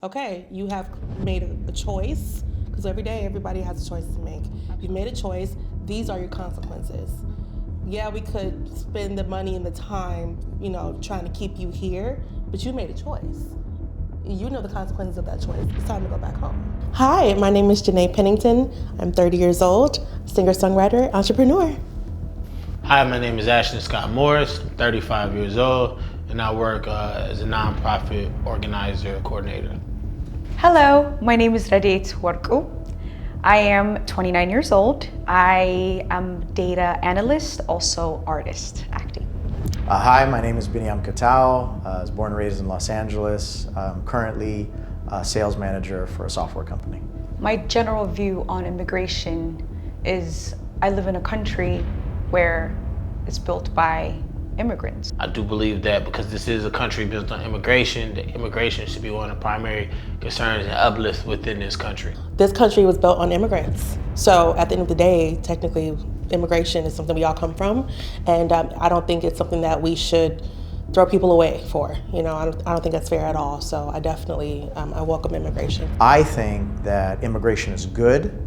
Okay, you have made a choice, because every day everybody has a choice to make. You've made a choice, these are your consequences. Yeah, we could spend the money and the time, trying to keep you here, but you made a choice. You know the consequences of that choice. It's time to go back home. Hi, my name is Janae Pennington. I'm 30 years old, singer-songwriter, entrepreneur. Hi, my name is Ashton Morris. I'm 35 years old, and I work as a nonprofit organizer coordinator. Hello, my name is Rediet Worku. I am 29 years old. I am data analyst, also artist, acting. Hi, my name is Benyam Kitaw. I was born and raised in Los Angeles. I'm currently a sales manager for a software company. My general view on immigration is I live in a country where it's built by immigrants. I do believe that because this is a country built on immigration, that immigration should be one of the primary concerns and uplifts within this country. This country was built on immigrants. So at the end of the day, technically, immigration is something we all come from. And I don't think it's something that we should throw people away for. I don't think that's fair at all. So I definitely, I welcome immigration. I think that immigration is good.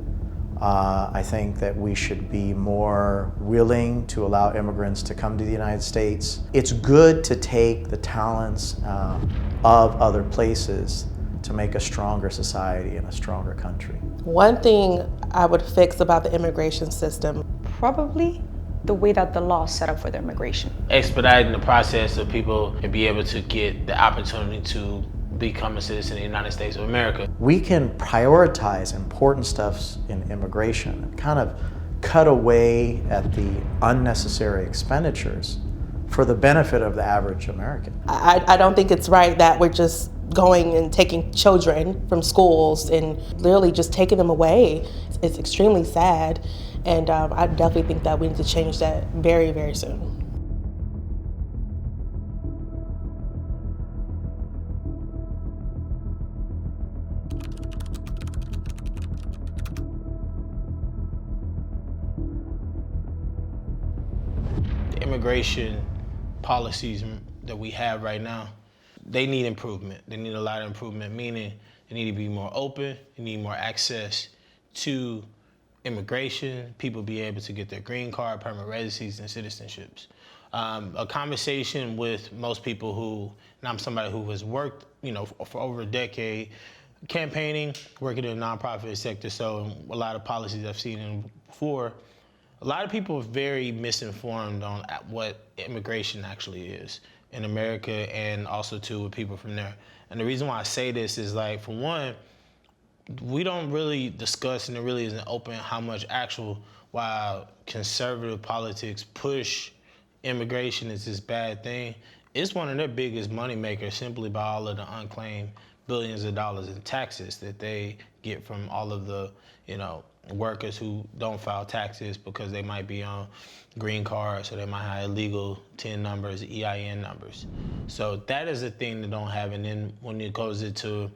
I think that we should be more willing to allow immigrants to come to the United States. It's good to take the talents of other places to make a stronger society and a stronger country. One thing I would fix about the immigration system, probably the way that the law is set up for the immigration. Expediting the process so people can be able to get the opportunity to become a citizen of the United States of America. We can prioritize important stuff in immigration and kind of cut away at the unnecessary expenditures for the benefit of the average American. I don't think it's right that we're just going and taking children from schools and literally just taking them away. It's extremely sad, and I definitely think that we need to change that very, very soon. Immigration policies that we have right now, they need improvement. They need a lot of improvement, meaning they need to be more open, they need more access to immigration, people be able to get their green card, permanent residencies, and citizenships. A conversation with most people who, and I'm somebody who has worked, for over a decade, campaigning, working in the nonprofit sector, so a lot of policies I've seen before. A lot of people are very misinformed on what immigration actually is in America, and also too with people from there. And the reason why I say this is, like, for one, we don't really discuss, and it really isn't open, how much while conservative politics push immigration as this bad thing, it's one of their biggest moneymakers simply by all of the unclaimed billions of dollars in taxes that they get from all of the, workers who don't file taxes because they might be on green cards, or they might have illegal TIN numbers, EIN numbers. So that is a thing they don't have. And then when it goes into,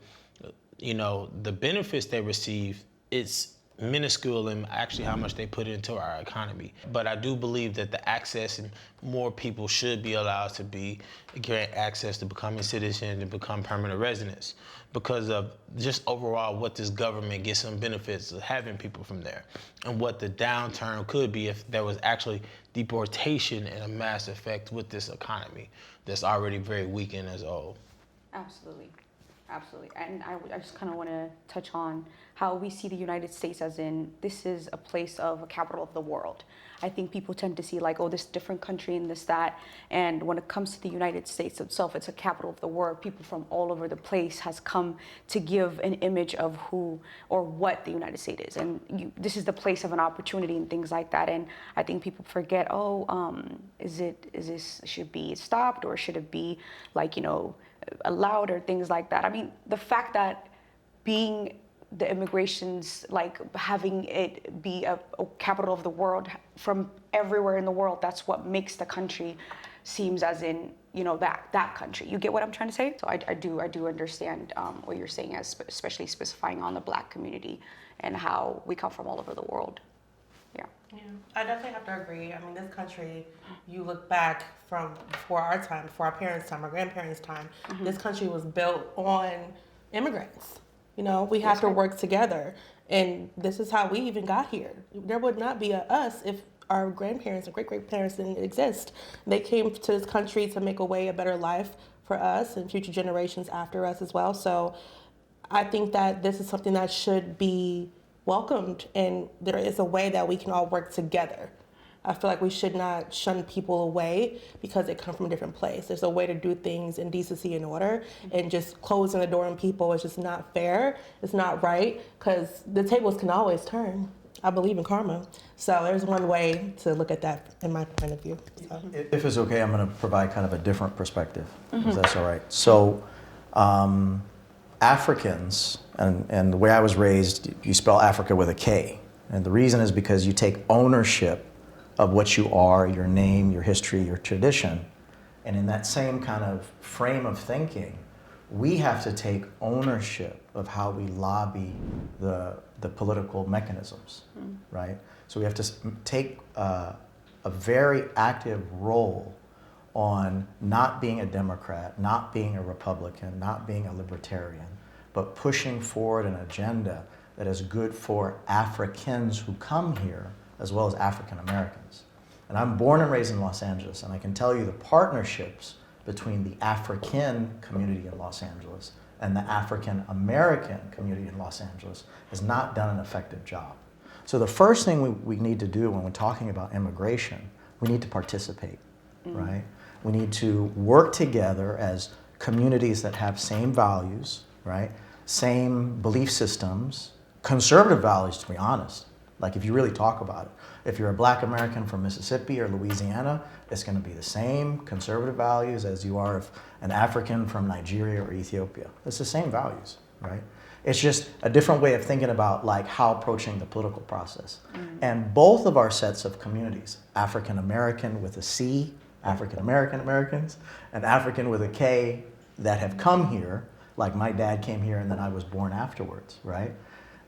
the benefits they receive, it's minuscule in actually how much they put into our economy. But I do believe that the access, and more people should be allowed to grant access to becoming citizens and become permanent residents, because of just overall what this government gets some benefits of having people from there, and what the downturn could be if there was actually deportation and a mass effect with this economy that's already very weakened as a whole. Absolutely. Absolutely. And I just kind of want to touch on how we see the United States as in, this is a place of a capital of the world. I think people tend to see like, oh, this different country and this, that. And when it comes to the United States itself, it's a capital of the world. People from all over the place has come to give an image of who or what the United States is. And this is the place of an opportunity and things like that. And I think people forget, should be stopped, or should it be like, allowed, or things like that. I mean, the fact that being the immigrations, like having it be a capital of the world from everywhere in the world, that's what makes the country seems as in, that country. You get what I'm trying to say? So I do understand what you're saying, as especially specifying on the Black community and how we come from all over the world. Yeah, I definitely have to agree. I mean, this country, you look back from before our time, before our parents' time, our grandparents' time, this country was built on immigrants. You know, we have to work together. And this is how we even got here. There would not be a us if our grandparents and great-grandparents didn't exist. They came to this country to make a better life for us and future generations after us as well. So I think that this is something that should be welcomed, and there is a way that we can all work together. I feel like we should not shun people away because they come from a different place. There's a way to do things in decency and order, and just closing the door on people is just not fair. It's not right, because the tables can always turn. I believe in karma. So there's one way to look at that in my point of view. So. If it's okay, I'm going to provide kind of a different perspective, if that's all right. So Africans, and the way I was raised, you spell Africa with a K. And the reason is because you take ownership of what you are, your name, your history, your tradition. And in that same kind of frame of thinking, we have to take ownership of how we lobby the political mechanisms, right? So we have to take a very active role on not being a Democrat, not being a Republican, not being a libertarian, but pushing forward an agenda that is good for Africans who come here, as well as African Americans. And I'm born and raised in Los Angeles, and I can tell you the partnerships between the African community in Los Angeles and the African American community in Los Angeles has not done an effective job. So the first thing we need to do when we're talking about immigration, we need to participate, right? We need to work together as communities that have same values, right? Same belief systems, conservative values, to be honest. Like if you really talk about it. If you're a Black American from Mississippi or Louisiana, it's going to be the same conservative values as you are if an African from Nigeria or Ethiopia. It's the same values, right? It's just a different way of thinking about like how approaching the political process. And both of our sets of communities, African American with a C, African American Americans, and African with a K that have come here, like my dad came here and then I was born afterwards, right?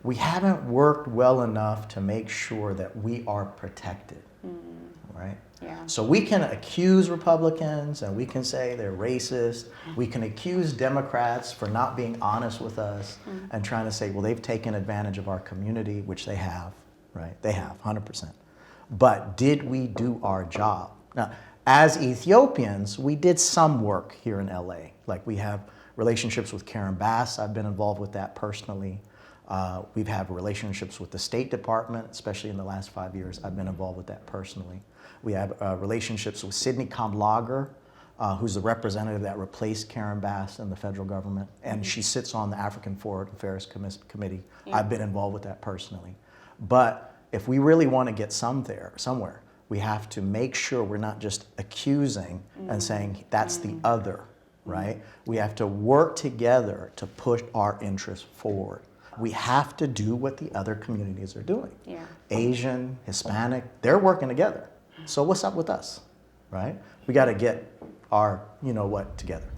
We haven't worked well enough to make sure that we are protected, right? Yeah. So we can accuse Republicans and we can say they're racist. We can accuse Democrats for not being honest with us and trying to say, well, they've taken advantage of our community, which they have, right? They have, 100%. But did we do our job? Now, as Ethiopians, we did some work here in LA. Like we have relationships with Karen Bass. I've been involved with that personally. We've had relationships with the State Department, especially in the last 5 years. I've been involved with that personally. We have relationships with Sidney Kamlager, who's the representative that replaced Karen Bass in the federal government, and she sits on the African Foreign Affairs Committee. I've been involved with that personally. But if we really want to get somewhere, we have to make sure we're not just accusing and saying that's the other, right? We have to work together to push our interests forward. We have to do what the other communities are doing. Yeah. Asian, Hispanic, they're working together. So what's up with us, right? We got to get our, you know what, together.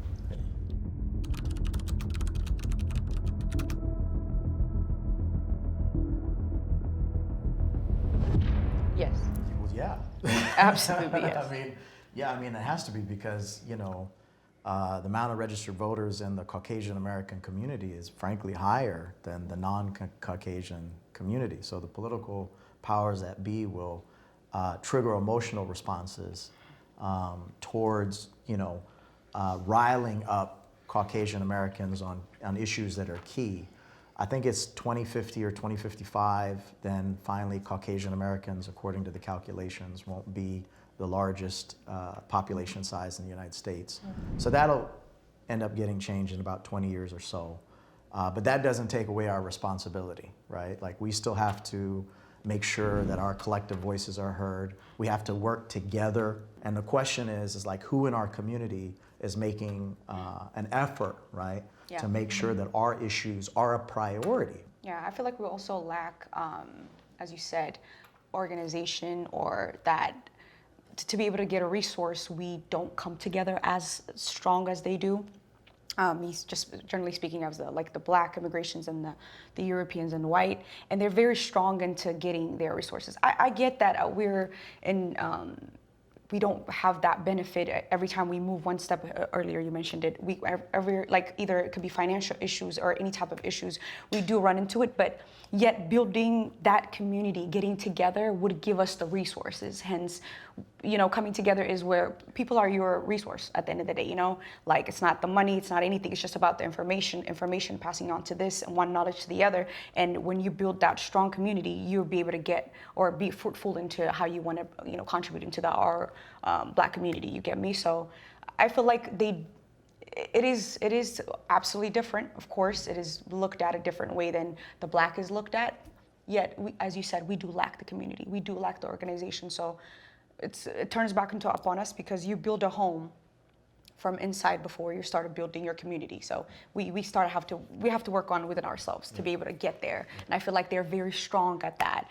Yes. Well, yeah. Absolutely, yes. I mean, it has to be because, you know, the amount of registered voters in the Caucasian American community is frankly higher than the non-Caucasian community. So the political powers that be will trigger emotional responses towards, you know, riling up Caucasian Americans on issues that are key. I think it's 2050 or 2055, then finally Caucasian Americans, according to the calculations, won't be the largest population size in the United States. So that'll end up getting changed in about 20 years or so. But that doesn't take away our responsibility, right? Like we still have to make sure that our collective voices are heard. We have to work together. And the question is like who in our community is making an effort, right? Yeah. To make sure that our issues are a priority. Yeah, I feel like we also lack, as you said, organization, or that to be able to get a resource, we don't come together as strong as they do. He's just generally speaking of the Black immigrations and the Europeans and white, and they're very strong into getting their resources. I get that we're in we don't have that benefit every time we move one step. Earlier you mentioned it. We every, like, either it could be financial issues or any type of issues. We do run into it, but yet building that community, getting together would give us the resources. Hence, coming together is where people are your resource at the end of the day. Like, it's not the money, it's not anything. It's just about the information passing on to this and one knowledge to the other. And when you build that strong community, you'll be able to get or be fruitful into how you want to, contribute into our Black community. You get me? So I feel like it is absolutely different. Of course, it is looked at a different way than the Black is looked at. Yet, as you said, we do lack the community. We do lack the organization. So it turns back upon us, because you build a home from inside before you started building your community. So we have to work on within ourselves to be able to get there. And I feel like they're very strong at that.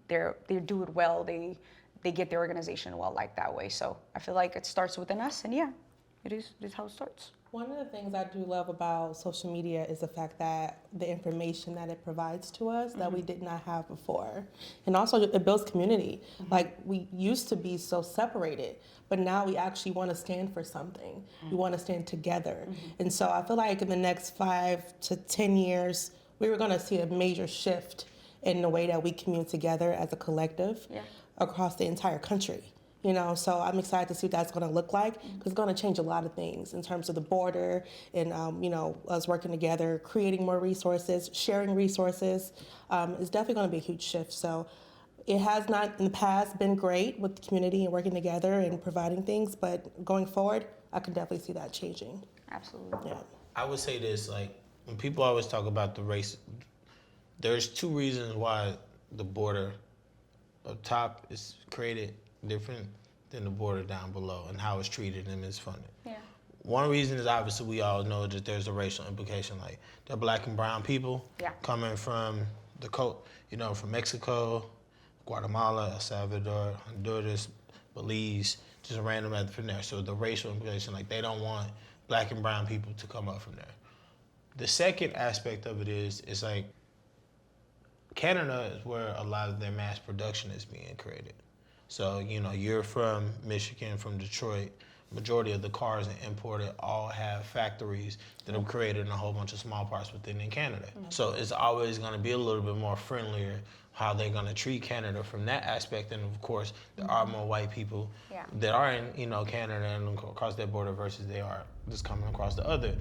They do it well. They get their organization well, like that way. So I feel like it starts within us, and it is how it starts. One of the things I do love about social media is the fact that the information that it provides to us that we did not have before. And also it builds community. Like, we used to be so separated, but now we actually want to stand for something. We want to stand together. And so I feel like in the next 5 to 10 years, we were going to see a major shift in the way that we commune together as a collective across the entire country. So I'm excited to see what that's going to look like, because it's going to change a lot of things in terms of the border and, us working together, creating more resources, sharing resources. It's definitely going to be a huge shift. So it has not in the past been great with the community and working together and providing things, but going forward, I can definitely see that changing. Absolutely. Yeah. I would say this, like, when people always talk about the race, there's 2 reasons why the border up top is created different than the border down below, and how it's treated and is funded. Yeah. One reason is, obviously, we all know that there's a racial implication. Like, they're Black and brown people coming from the coast, from Mexico, Guatemala, El Salvador, Honduras, Belize, just random from there. So the racial implication, like, they don't want Black and brown people to come up from there. The second aspect of it is like, Canada is where a lot of their mass production is being created. So, you're from Michigan, from Detroit. Majority of the cars imported all have factories that have created in a whole bunch of small parts within Canada. So it's always going to be a little bit more friendlier how they're going to treat Canada from that aspect. And of course, there are more white people that are in, Canada and across that border versus they are just coming across the other.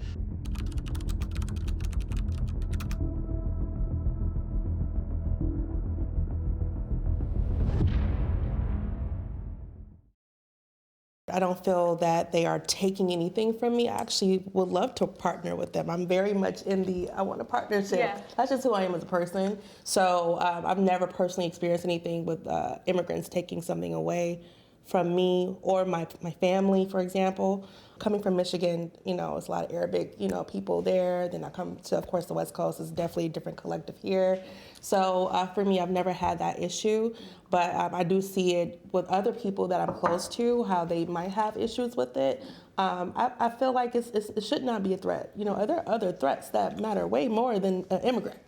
I don't feel that they are taking anything from me. I actually would love to partner with them. I'm very much in I want a partnership. Yeah. That's just who I am as a person. So I've never personally experienced anything with immigrants taking something away from me or my family, for example. Coming from Michigan, it's a lot of Arabic, people there. Then I come to, of course, the West Coast. It's definitely a different collective here. So for me, I've never had that issue, but I do see it with other people that I'm close to, how they might have issues with it. I feel like it should not be a threat. There are other threats that matter way more than an immigrant.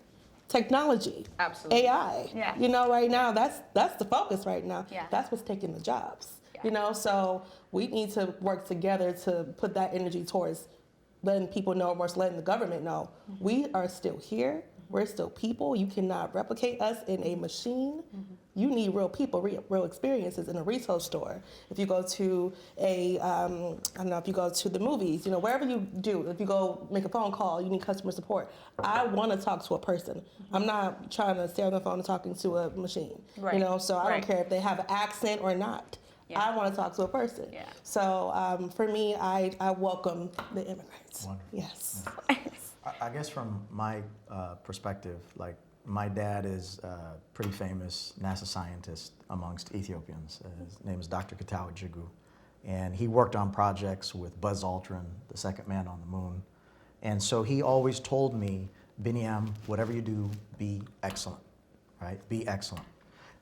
Technology, absolutely, AI. Yeah. Right now, that's the focus right now. Yeah. That's what's taking the jobs. Yeah. So we need to work together to put that energy towards letting people know, or letting the government know, we are still here. We're still people. You cannot replicate us in a machine. You need real people, real experiences in a retail store. If you go to if you go to the movies, wherever you do, if you go make a phone call, you need customer support. I want to talk to a person. I'm not trying to stay on the phone and talking to a machine. Right. So I don't care if they have an accent or not. Yeah. I want to talk to a person. Yeah. So for me, I welcome the immigrants. Wonderful. Yes. I guess from my perspective, like, my dad is a pretty famous NASA scientist amongst Ethiopians. His name is Dr. Kitaw Ojugbeli, and he worked on projects with Buzz Aldrin, the second man on the moon. And so he always told me, Benyam, whatever you do, be excellent, right? Be excellent.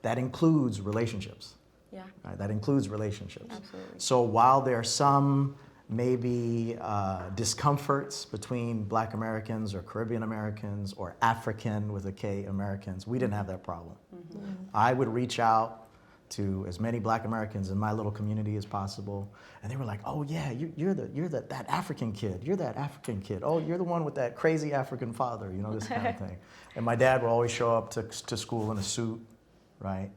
That includes relationships. Yeah. Right? That includes relationships. Absolutely. So while there are some maybe discomforts between Black Americans or Caribbean Americans or African with a K Americans, we didn't have that problem. I would reach out to as many Black Americans in my little community as possible. And they were like, oh yeah, you're that African kid. You're that African kid. Oh, you're the one with that crazy African father, you know, this kind of thing. And my dad would always show up to school in a suit, right?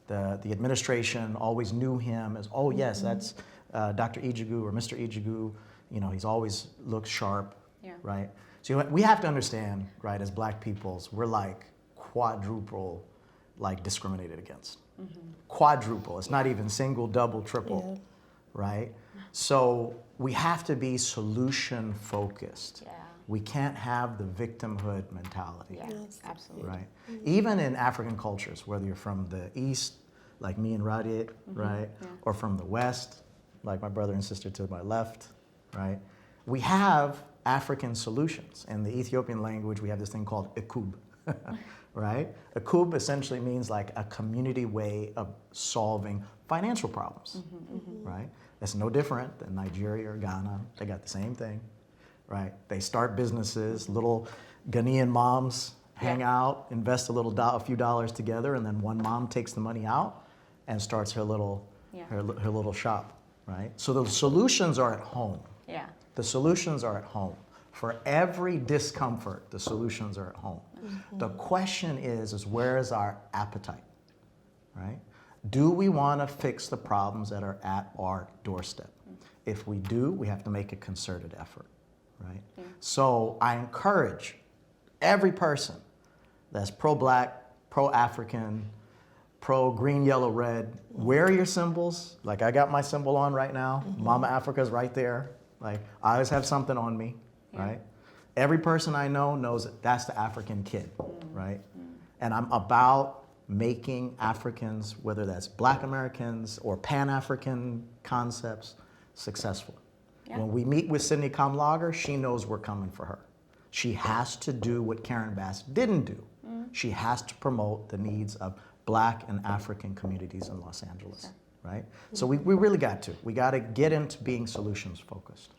The administration always knew him as, oh yes, that's Dr. Ojugbeli or Mr. Ojugbeli. You know, he's always looks sharp, right? So we have to understand, right, as Black peoples, we're like quadruple, like discriminated against. Quadruple. It's not even single, double, triple, right? So we have to be solution focused. We can't have the victimhood mentality. Yes, absolutely. Right? Even in African cultures, whether you're from the East, like me and Rediet, right? Or from the West, like my brother and sister to my left, right? We have African solutions. In the Ethiopian language, we have this thing called ikub, right? Ikub essentially means like a community way of solving financial problems, right? That's no different than Nigeria or Ghana. They got the same thing, right? They start businesses, little Ghanaian moms hang out, invest a few dollars together, and then one mom takes the money out and starts her little shop, right? So the solutions are at home. The solutions are at home. For every discomfort, the solutions are at home. The question is where is our appetite, right? Do we want to fix the problems that are at our doorstep? If we do, we have to make a concerted effort, right? So I encourage every person that's pro-Black, pro-African, pro-green, yellow, red, wear your symbols. Like I got my symbol on right now. Mama Africa's right there. Like I always have something on me, right? Every person I know knows that that's the African kid, right? And I'm about making Africans, whether that's Black Americans or Pan-African concepts, successful. When we meet with Sydney Kamlager, she knows we're coming for her. She has to do what Karen Bass didn't do. She has to promote the needs of Black and African communities in Los Angeles, right? So we really got to. We got to get into being solutions focused.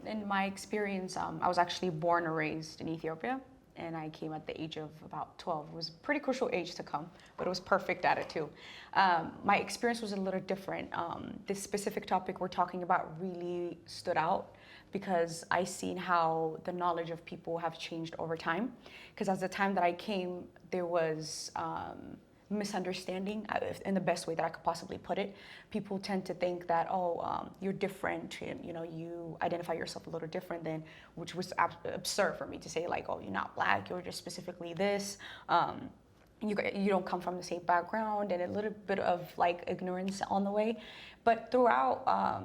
In my experience, I was actually born and raised in Ethiopia, and I came at the age of about 12. It was a pretty crucial age to come, but it was perfect at it too. My experience was a little different. This specific topic we're talking about really stood out because I seen how the knowledge of people have changed over time. Because at the time that I came, there was misunderstanding in the best way that I could possibly put it. People tend to think that, you're different, and you identify yourself a little different than, which was absurd for me to say, like, oh, you're not Black, you're just specifically this. You don't come from the same background, and a little bit of like ignorance on the way. But throughout,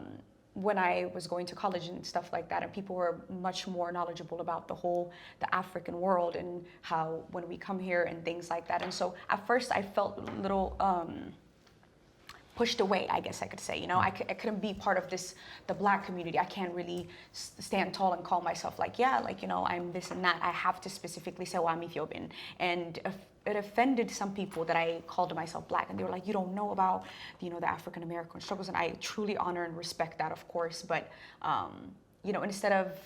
when I was going to college and stuff like that, and people were much more knowledgeable about the African world and how when we come here and things like that. And so at first I felt a little pushed away, I guess I could say. I couldn't be part of the Black community. I can't really stand tall and call myself like, I'm this and that. I have to specifically say, I'm Ethiopian. And it offended some people that I called myself Black, and they were like, you don't know about, the African American struggles. And I truly honor and respect that, of course. But, instead of,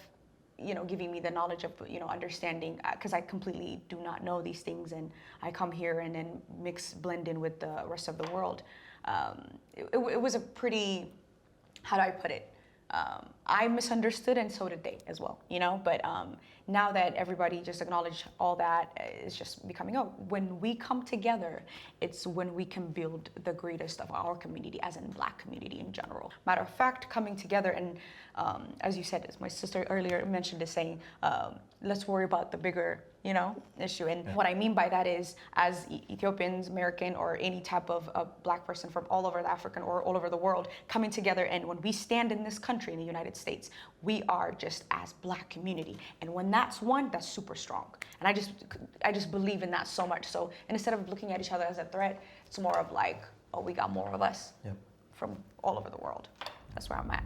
giving me the knowledge of, understanding, because I completely do not know these things, and I come here and then blend in with the rest of the world. It was a pretty, how do I put it? I misunderstood, and so did they as well, but now that everybody just acknowledged all that, it's just becoming, when we come together, it's when we can build the greatest of our community, as in Black community in general. Matter of fact, coming together, and as you said, as my sister earlier mentioned, is saying, let's worry about the bigger issue. And what I mean by that is, as Ethiopians, American, or any type of Black person from all over the African or all over the world coming together, and when we stand in this country, in the United States, we are just as Black community. And when that's one, that's super strong. And I just believe in that so much. So instead of looking at each other as a threat, it's more of like, we got more of us from all over the world. That's where I'm at.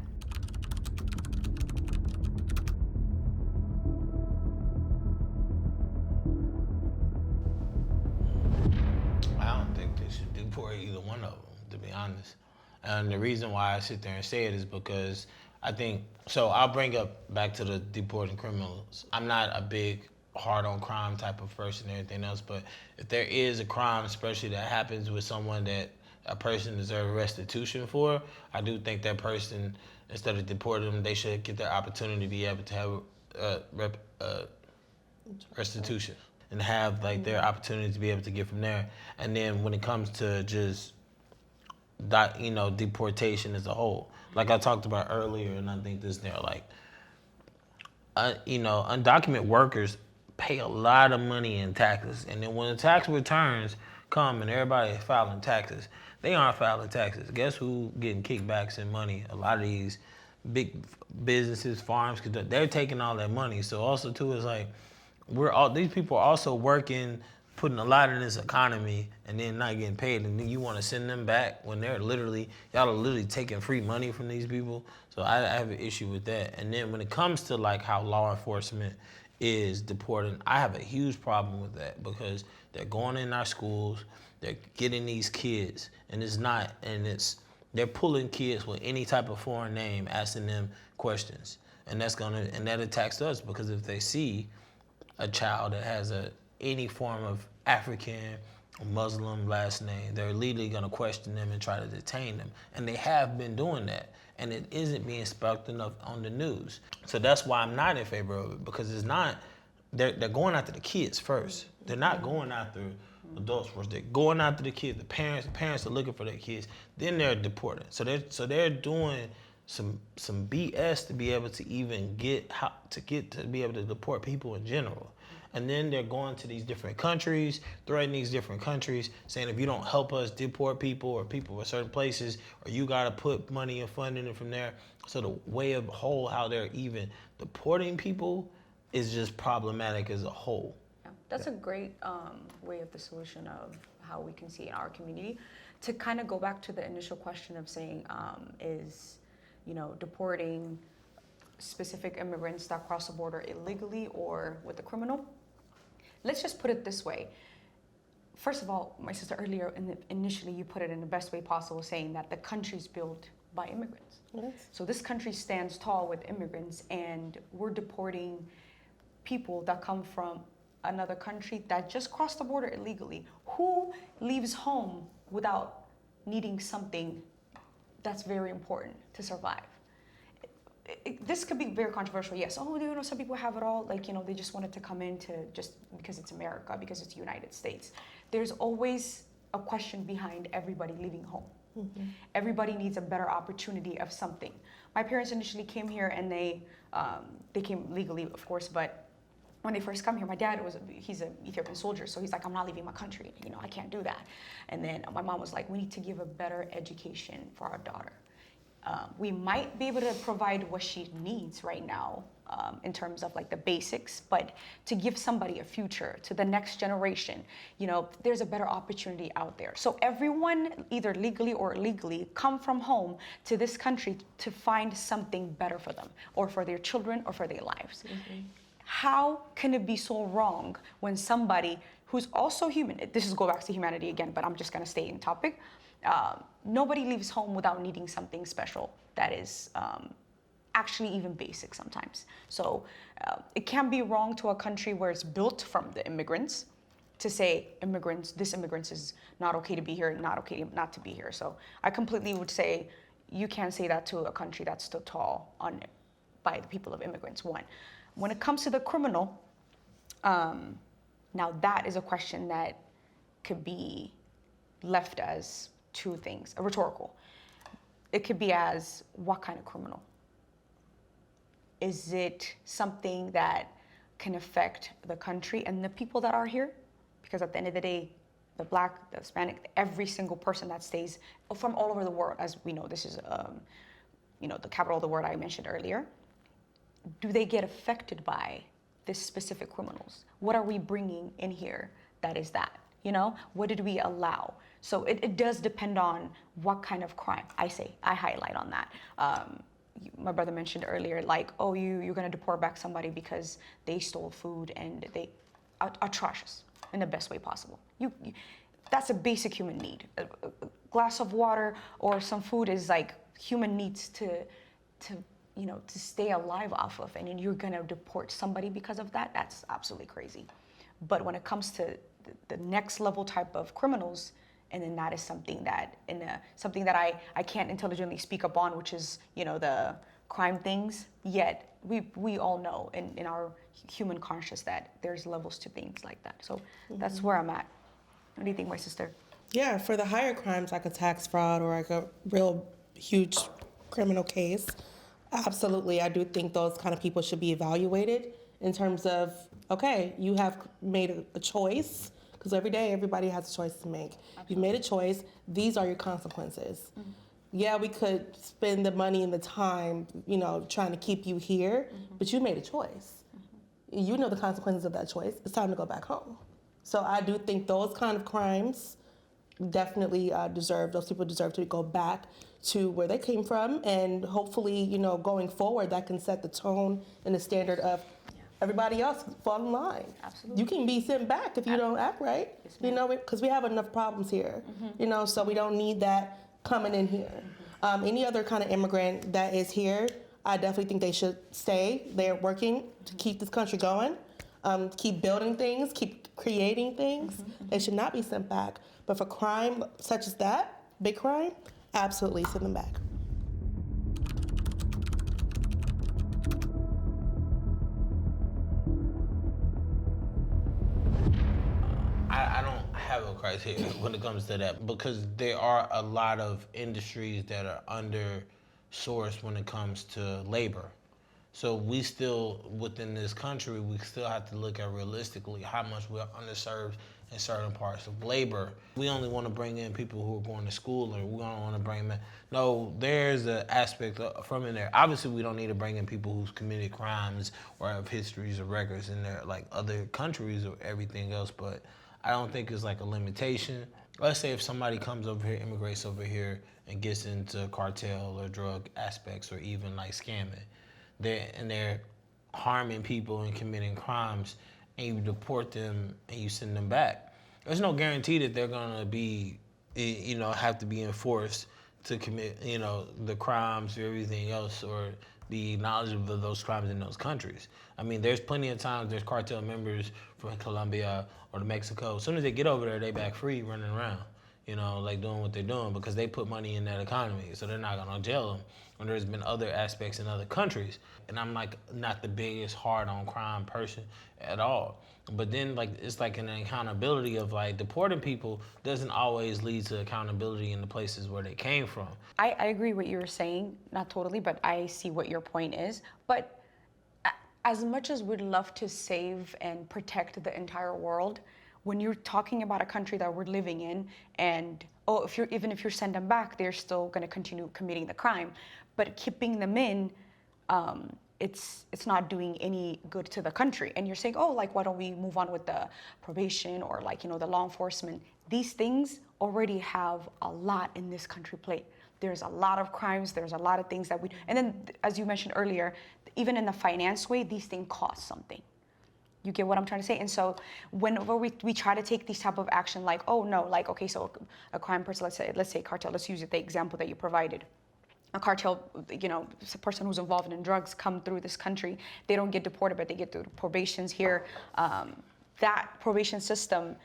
I don't think they should deport either one of them, to be honest. And the reason why I sit there and say it is because I think, so I'll bring up back to the deporting criminals. I'm not a big hard on crime type of person and everything else. But if there is a crime, especially that happens with someone that a person deserves restitution for, I do think that person, instead of deporting them, they should get the opportunity to be able to have restitution and have like their opportunity to be able to get from there. And then when it comes to just deportation as a whole, like I talked about earlier, and I think this there, like undocumented workers pay a lot of money in taxes, and then when the tax returns come and everybody is filing taxes, they aren't filing taxes. Guess who getting kickbacks and money? A lot of these big businesses, farms, because they're taking all that money. So also too is like these people are also working, putting a lot in this economy, and then not getting paid, and then you want to send them back when y'all are literally taking free money from these people. So I have an issue with that. And then when it comes to like how law enforcement is deporting, I have a huge problem with that, because they're going in our schools, they're getting these kids, and they're pulling kids with any type of foreign name, asking them questions, and that attacks us, because if they see a child that has any form of African or Muslim last name, they're legally going to question them and try to detain them, and they have been doing that, and it isn't being spoken enough on the news. So that's why I'm not in favor of it, because it's not. They're going after the kids first. They're not going after adults first. They're going after the kids. The parents are looking for their kids. Then they're deported. So they're doing some BS to be able to even to be able to deport people in general. And then they're going to these different countries, threatening these different countries, saying if you don't help us deport people or people from certain places, or you got to put money and funding it from there. So the way of whole how they're even deporting people is just problematic as a whole. Yeah, that's a great way of the solution of how we can see in our community. To kind of go back to the initial question of saying, is deporting specific immigrants that cross the border illegally or with a criminal? Let's just put it this way. First of all, my sister earlier, initially you put it in the best way possible, saying that the country's built by immigrants. Yes. So this country stands tall with immigrants, and we're deporting people that come from another country that just crossed the border illegally. Who leaves home without needing something that's very important to survive? This could be very controversial, yes. Some people have it all, they just wanted to come in to just because it's America, because it's the United States. There's always a question behind everybody leaving home. Mm-hmm. Everybody needs a better opportunity of something. My parents initially came here, and they came legally, of course, but when they first come here, my dad he's an Ethiopian soldier, so he's like, I'm not leaving my country, I can't do that. And then my mom was like, we need to give a better education for our daughter. We might be able to provide what she needs right now in terms of the basics, but to give somebody a future, to the next generation, there's a better opportunity out there. So everyone, either legally or illegally, come from home to this country to find something better for them, or for their children, or for their lives. Mm-hmm. How can it be so wrong when somebody who's also human, this is go back to humanity again, but I'm just gonna stay in topic, nobody leaves home without needing something special that is actually even basic sometimes. So it can be wrong to a country where it's built from the immigrants to say this immigrants is not okay to be here, not okay not to be here. So I completely would say you can't say that to a country that's stood tall by the people of immigrants, one. When it comes to the criminal, now that is a question that could be left as two things, a rhetorical. It could be as, what kind of criminal? Is it something that can affect the country and the people that are here? Because at the end of the day, the Black, the Hispanic, every single person that stays from all over the world, as we know, this is, the capital of the word I mentioned earlier. Do they get affected by this specific criminals? What are we bringing in here that is that? What did we allow? So it does depend on what kind of crime. I highlight on that. My brother mentioned earlier, you're gonna deport back somebody because they stole food and they atrocious in the best way possible. That's a basic human need. A glass of water or some food is human needs to to stay alive off of, and you're gonna deport somebody because of that. That's absolutely crazy. But when it comes to the next level type of criminals, and then that is something that something that I can't intelligently speak upon, which is the crime things. Yet we all know in our human conscious that there's levels to things like that. So that's where I'm at. What do you think, my sister? Yeah, for the higher crimes like a tax fraud or like a real huge criminal case, absolutely, I do think those kind of people should be evaluated in terms of, okay, you have made a choice, because every day everybody has a choice to make. You've made a choice, these are your consequences. Yeah, we could spend the money and the time, trying to keep you here, but you made a choice. You know the consequences of that choice. It's time to go back home. So I do think those kind of crimes definitely those people deserve to go back to where they came from, and hopefully, going forward, that can set the tone and the standard of everybody else fall in line. Absolutely. You can be sent back if you don't act right, because we have enough problems here, so we don't need that coming in here. Any other kind of immigrant that is here, I definitely think they should stay. They're working to keep this country going, keep building things, keep creating things. They should not be sent back. But for crime such as that, big crime, absolutely send them back. I don't have a criteria when it comes to that, because there are a lot of industries that are undersourced when it comes to labor. So we still, within this country, we still have to look at realistically how much we're underserved in certain parts of labor. We only want to bring in people who are going to school, or we don't want to bring them in. No, there's an aspect from in there. Obviously, we don't need to bring in people who've committed crimes or have histories or records in there like other countries or everything else, but I don't think it's like a limitation. Let's say if somebody comes over here, immigrates over here, and gets into cartel or drug aspects or even like scamming, they're harming people and committing crimes, and you deport them and you send them back. There's no guarantee that they're gonna be, have to be enforced to commit, the crimes or everything else, or be knowledgeable of those crimes in those countries. I mean, there's plenty of times there's cartel members from Colombia or Mexico. As soon as they get over there, they back free running around, doing what they're doing, because they put money in that economy, so they're not gonna jail them. And there's been other aspects in other countries. And I'm not the biggest hard on crime person at all. But then it's like an accountability of deporting people doesn't always lead to accountability in the places where they came from. I agree what you're saying, not totally, but I see what your point is. But as much as we'd love to save and protect the entire world, when you're talking about a country that we're living in, and even if you send them back, they're still going to continue committing the crime. But keeping them in, it's not doing any good to the country. And you're saying, why don't we move on with the probation or the law enforcement? These things already have a lot in this country plate. There's a lot of crimes. There's a lot of things that and then as you mentioned earlier, even in the finance way, these things cost something. You get what I'm trying to say? And so whenever we try to take these type of action, so a crime person, let's say cartel, let's use the example that you provided. A cartel, a person who's involved in drugs come through this country, they don't get deported, but they get through probations here. That probation system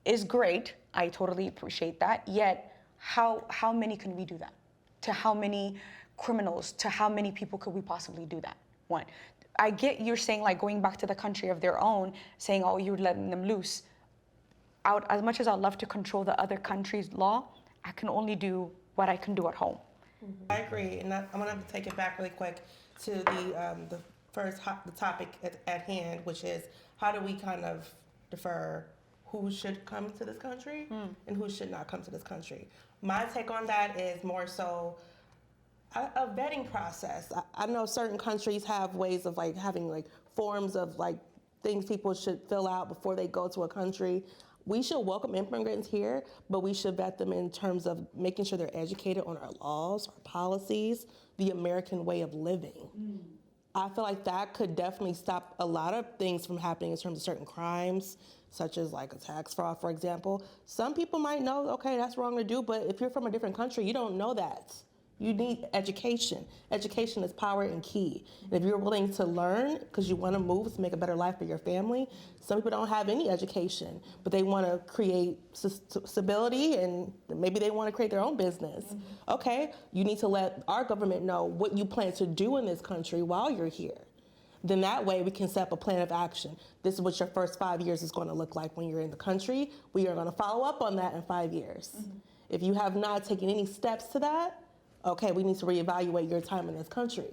is great. I totally appreciate that. Yet, how many can we do that? To how many criminals, to how many people could we possibly do that? One. I get you're saying going back to the country of their own, saying, you're letting them loose. As much as I'd love to control the other country's law, I can only do what I can do at home. I agree, and I'm gonna have to take it back really quick to the topic at hand, which is how do we kind of defer who should come to this country and who should not come to this country. My take on that is more so a vetting process. I know certain countries have ways of having forms of things people should fill out before they go to a country. We should welcome immigrants here, but we should vet them in terms of making sure they're educated on our laws, our policies, the American way of living. I feel like that could definitely stop a lot of things from happening in terms of certain crimes, such as a tax fraud, for example. Some people might know, okay, that's wrong to do, but if you're from a different country, you don't know that. You need education. Education is power and key. And if you're willing to learn because you want to move to make a better life for your family, some people don't have any education, but they want to create stability and maybe they want to create their own business. Okay, you need to let our government know what you plan to do in this country while you're here. Then that way we can set up a plan of action. This is what your first 5 years is going to look like when you're in the country. We are going to follow up on that in 5 years. If you have not taken any steps to that, okay, we need to reevaluate your time in this country.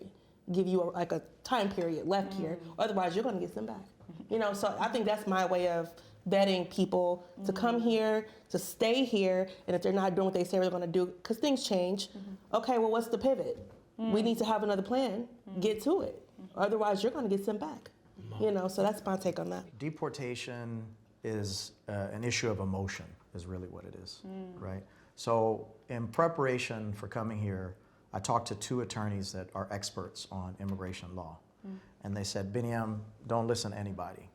Give you a time period left here, otherwise you're going to get sent back. You know, so I think that's my way of vetting people to come here, to stay here, and if they're not doing what they say they're going to do, because things change. Okay, well, what's the pivot? We need to have another plan. Get to it. Otherwise, you're going to get sent back. You know, so that's my take on that. Deportation is an issue of emotion, is really what it is, right? So in preparation for coming here, I talked to 2 attorneys that are experts on immigration law. And they said, Benyam, don't listen to anybody.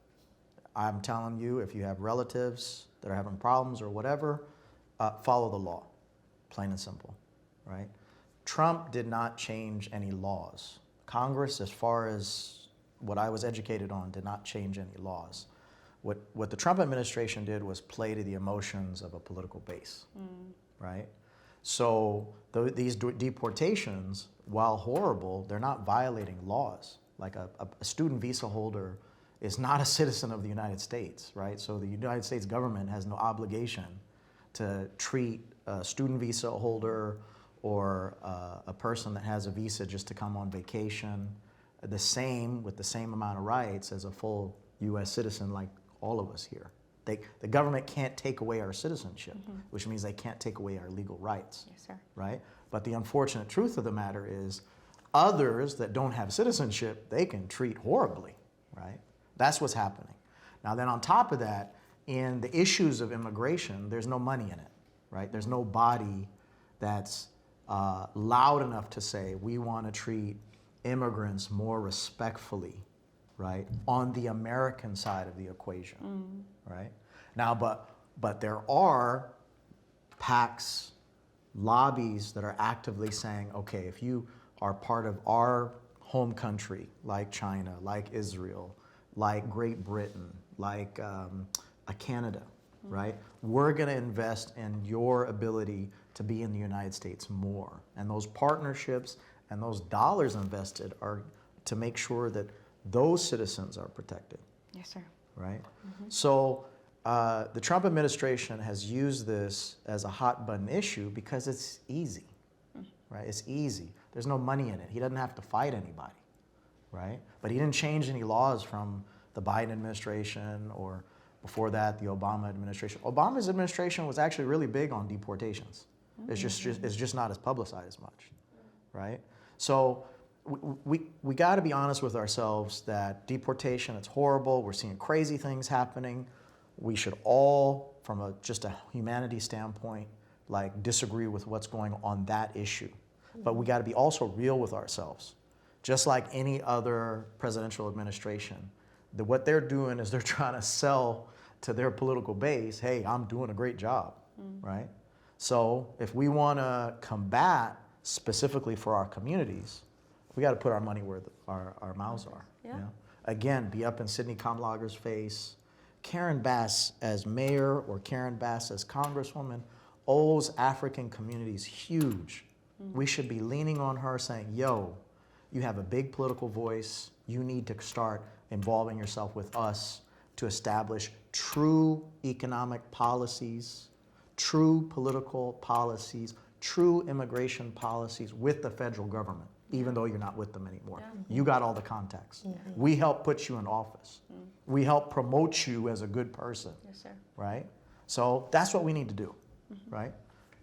I'm telling you, if you have relatives that are having problems or whatever, follow the law, plain and simple, right? Trump did not change any laws. Congress, as far as what I was educated on, did not change any laws. What the Trump administration did was play to the emotions of a political base, right? So these deportations, while horrible, they're not violating laws. Like a student visa holder is not a citizen of the United States, right? So the United States government has no obligation to treat a student visa holder or a person that has a visa just to come on vacation with the same amount of rights as a full U.S. citizen like all of us here. The government can't take away our citizenship, which means they can't take away our legal rights, Yes, sir. right? But the unfortunate truth of the matter is others that don't have citizenship, they can treat horribly, right? That's what's happening. Now then on top of that, in the issues of immigration, there's no money in it, right? There's no body that's loud enough to say we want to treat immigrants more respectfully, right, on the American side of the equation, right? Now, but there are PACs, lobbies that are actively saying, okay, if you are part of our home country, like China, like Israel, like Great Britain, like Canada, right? We're going to invest in your ability to be in the United States more. And those partnerships and those dollars invested are to make sure that those citizens are protected. Yes, sir. Right? So the Trump administration has used this as a hot button issue because it's easy, right? It's easy. There's no money in it. He doesn't have to fight anybody, right? But he didn't change any laws from the Biden administration or before that, the Obama administration. Obama's administration was actually really big on deportations. It's just not as publicized as much, right? So we got to be honest with ourselves that deportation, it's horrible. We're seeing crazy things happening. We should all, from just a humanity standpoint, like disagree with what's going on that issue. But we got to be also real with ourselves. Just like any other presidential administration, what they're doing is they're trying to sell to their political base, hey, I'm doing a great job, right? So if we want to combat specifically for our communities, we got to put our money where our mouths are. Yeah. You know? Again, be up in Sidney Kamlager's face. Karen Bass as mayor or Karen Bass as congresswoman owes African communities huge. We should be leaning on her saying, yo, you have a big political voice. You need to start involving yourself with us to establish true economic policies, true political policies, true immigration policies with the federal government, even though you're not with them anymore. You got all the contacts. We help put you in office. We help promote you as a good person. Yes, sir. Right? So that's what we need to do, right?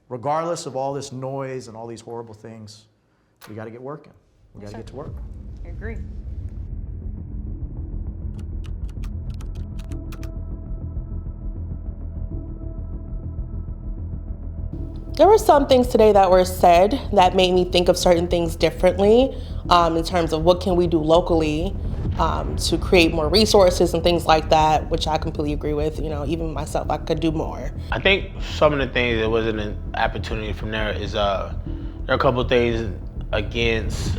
Regardless of all this noise and all these horrible things, we got to get working. We got to get to work. I agree. There were some things today that were said that made me think of certain things differently in terms of what can we do locally to create more resources and things like that, which I completely agree with. You know, even myself, I could do more. I think some of the things that wasn't an opportunity from there is There are a couple of things against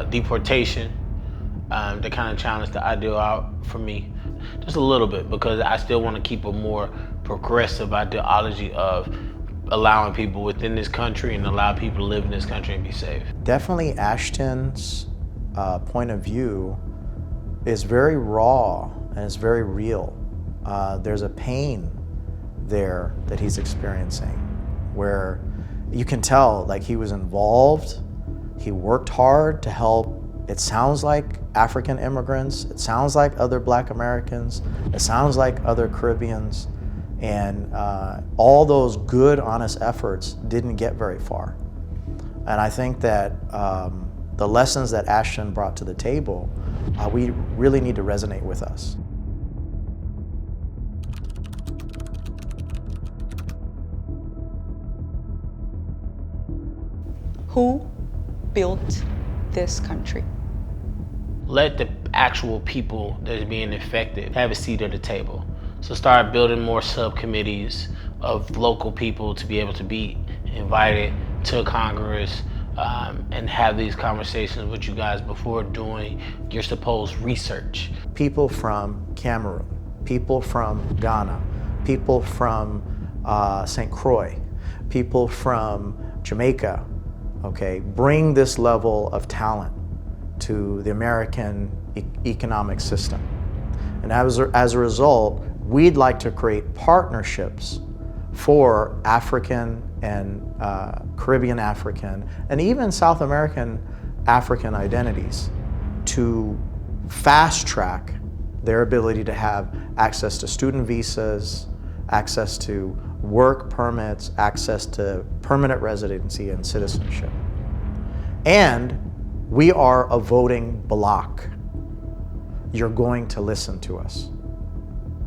deportation that kind of challenge the ideal out for me, just a little bit, because I still want to keep a more progressive ideology of allowing people within this country and allow people to live in this country and be safe. Definitely Ashton's point of view is very raw and it's very real. There's a pain there that he's experiencing where you can tell like he was involved, he worked hard to help. It sounds like African immigrants, it sounds like other Black Americans, it sounds like other Caribbeans, and all those good, honest efforts didn't get very far. And I think that the lessons that Ashton brought to the table, we really need to resonate with us. Who built this country? Let the actual people that are being affected have a seat at the table. So start building more subcommittees of local people to be able to be invited to Congress and have these conversations with you guys before doing your supposed research. People from Cameroon, people from Ghana, people from St. Croix, people from Jamaica, okay, bring this level of talent to the American economic system. And as a result, we'd like to create partnerships for African and Caribbean African and even South American African identities to fast track their ability to have access to student visas, access to work permits, access to permanent residency and citizenship. And we are a voting bloc. You're going to listen to us.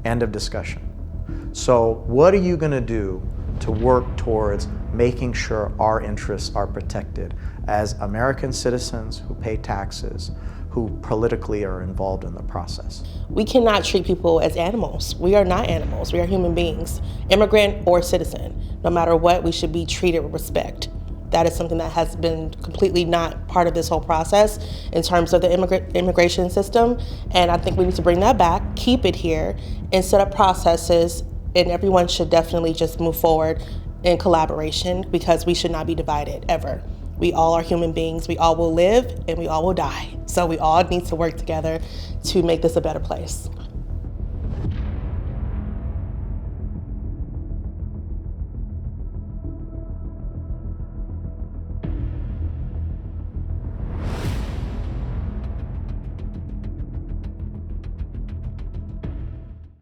End of discussion. So what are you going to do to work towards making sure our interests are protected as American citizens who pay taxes, who politically are involved in the process? We cannot treat people as animals. We are not animals. We are human beings, immigrant or citizen. No matter what, we should be treated with respect. That is something that has been completely not part of this whole process in terms of the immigration system. And I think we need to bring that back, keep it here, and set up processes. And everyone should definitely just move forward in collaboration because we should not be divided ever. We all are human beings. We all will live and we all will die. So we all need to work together to make this a better place.